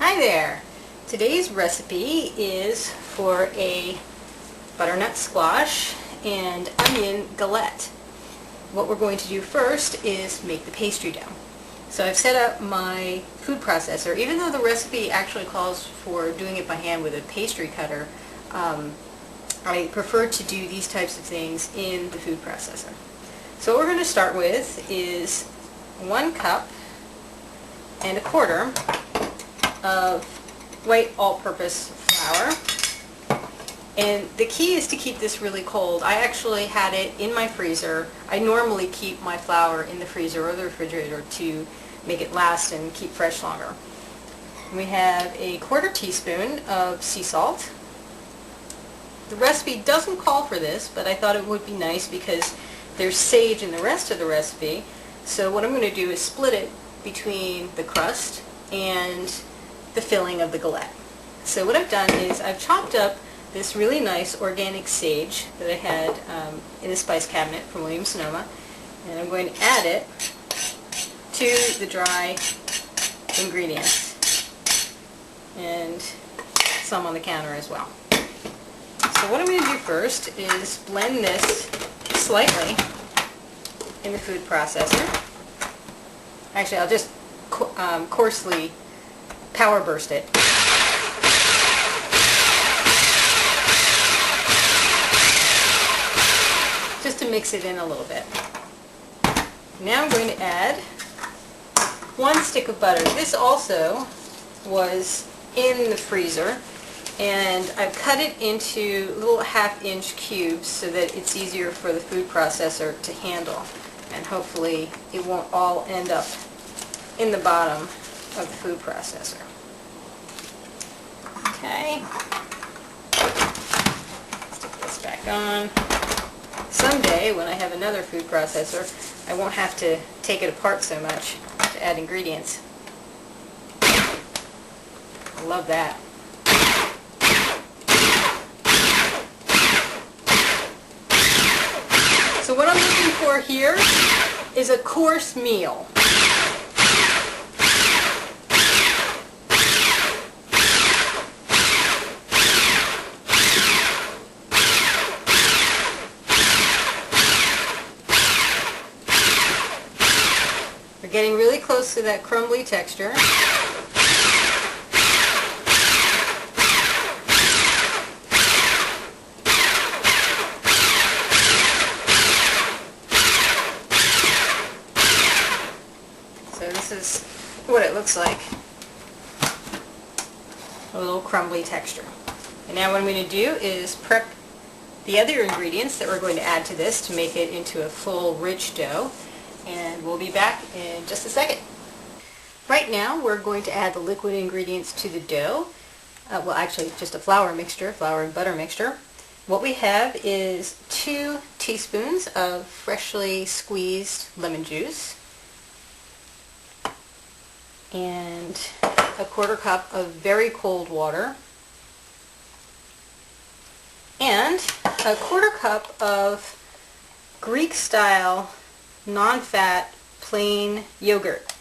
Hi there! Today's recipe is for a butternut squash and onion galette. What we're going to do first is make the pastry dough. So I've set up my food processor. Even though the recipe actually calls for doing it by hand with a pastry cutter, I prefer to do these types of things in the food processor. So what we're going to start with is 1 cup and a quarter of white all-purpose flour. And the key is to keep this really cold. I actually had it in my freezer. I normally keep my flour in the freezer or the refrigerator to make it last and keep fresh longer. We have a 1/4 teaspoon of sea salt. The recipe doesn't call for this, but I thought it would be nice because there's sage in the rest of the recipe. So what I'm going to do is split it between the crust and the filling of the galette. So what I've done is I've chopped up this really nice organic sage that I had in the spice cabinet from Williams-Sonoma, and I'm going to add it to the dry ingredients and some on the counter as well. So what I'm going to do first is blend this slightly in the food processor. Actually, I'll just coarsely power burst it. Just to mix it in a little bit. Now I'm going to add 1 stick of butter. This also was in the freezer, and I've cut it into little 1/2-inch cubes so that it's easier for the food processor to handle, and hopefully it won't all end up in the bottom of the food processor. Okay, stick this back on. Someday, when I have another food processor, I won't have to take it apart so much to add ingredients. I love that. So what I'm looking for here is a coarse meal. We're getting really close to that crumbly texture. So this is what it looks like. A little crumbly texture. And now what I'm going to do is prep the other ingredients that we're going to add to this to make it into a full, rich dough. And we'll be back in just a second. Right now we're going to add the liquid ingredients to the dough. Well, actually just a flour mixture, flour and butter mixture. What we have is 2 teaspoons of freshly squeezed lemon juice and a 1/4 cup of very cold water and a 1/4 cup of Greek-style non-fat plain yogurt.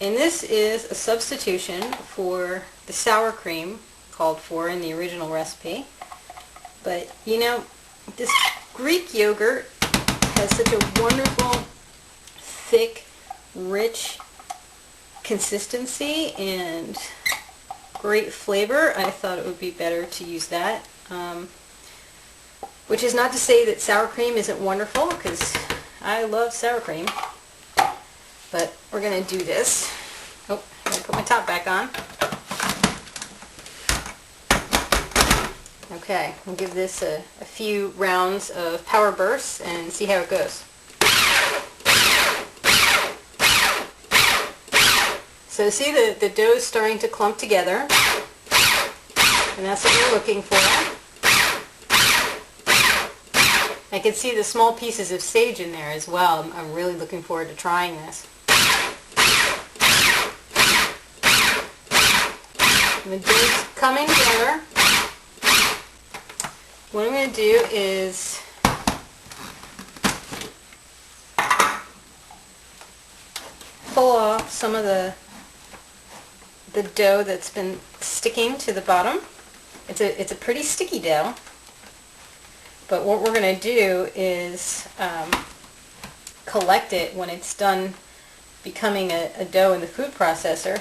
And this is a substitution for the sour cream called for in the original recipe. But you know, this Greek yogurt has such a wonderful, thick, rich consistency and great flavor. I thought it would be better to use that. Which is not to say that sour cream isn't wonderful, because I love sour cream, but we're going to do this. Oh, I'm going to put my top back on. Okay, we'll give this a few rounds of power bursts and see how it goes. So see the dough's starting to clump together, and that's what we're looking for. I can see the small pieces of sage in there as well. I'm really looking forward to trying this. And the dough's coming together. What I'm going to do is pull off some of the the dough that's been sticking to the bottom. It's a pretty sticky dough, but what we're going to do is collect it when it's done becoming a dough in the food processor,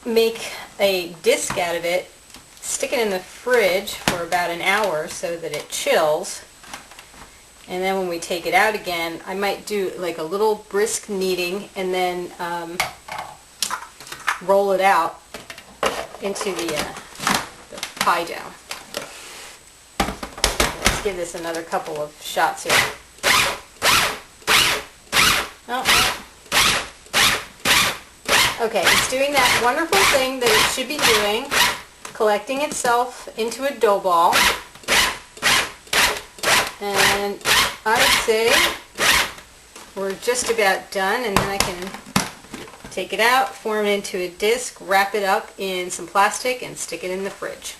make a disc out of it, stick it in the fridge for about an hour so that it chills, and then when we take it out again, I might do like a little brisk kneading and then roll it out into the pie dough. Let's give this another couple of shots here. Oh. Okay, it's doing that wonderful thing that it should be doing, collecting itself into a dough ball. And I'd say we're just about done, and then I can take it out, form it into a disc, wrap it up in some plastic, and stick it in the fridge.